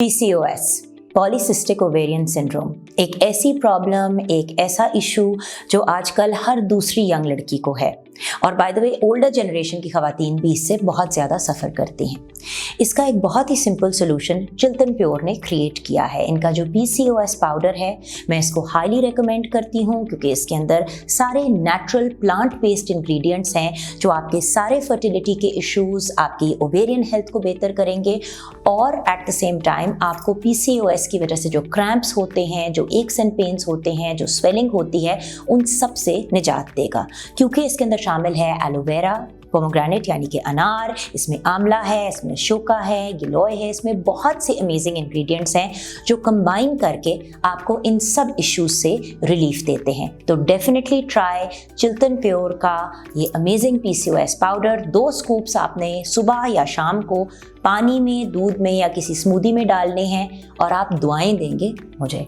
PCOS polycystic ovarian syndrome एक ऐसी problem, एक ऐसा इशू जो आजकल हर दूसरी यंग लड़की को है और by the way older generation की खवातीन भी इससे बहुत ज़्यादा सफ़र करती हैं। इसका एक बहुत ही सिंपल सोल्यूशन चिल्तन प्योर ने क्रिएट किया है। इनका जो PCOS पाउडर है, मैं इसको हाईली रिकमेंड करती हूँ क्योंकि इसके अंदर सारे नेचुरल प्लांट बेस्ड इंग्रेडिएंट्स हैं जो आपके सारे फर्टिलिटी के इश्यूज़, आपकी ओवेरियन हेल्थ को बेहतर करेंगे और एट द सेम टाइम आपको PCOS की वजह से जो क्रैम्प्स होते हैं, जो एक्स एंड पेन्स होते हैं, जो स्वेलिंग होती है, उन सब से निजात देगा। क्योंकि इसके अंदर शामिल है एलोवेरा, पोमोग्रेनेट यानी कि अनार, इसमें आंवला है, इसमें शोका है, गिलोय है, इसमें बहुत से अमेजिंग इंग्रेडिएंट्स हैं जो कंबाइन करके आपको इन सब इश्यूज से रिलीफ देते हैं। तो डेफिनेटली ट्राई चिल्तन प्योर का ये अमेजिंग PCOS पाउडर। 2 स्कूप्स आपने सुबह या शाम को पानी में, दूध में या किसी स्मूदी में डालने हैं और आप दुआएं देंगे मुझे।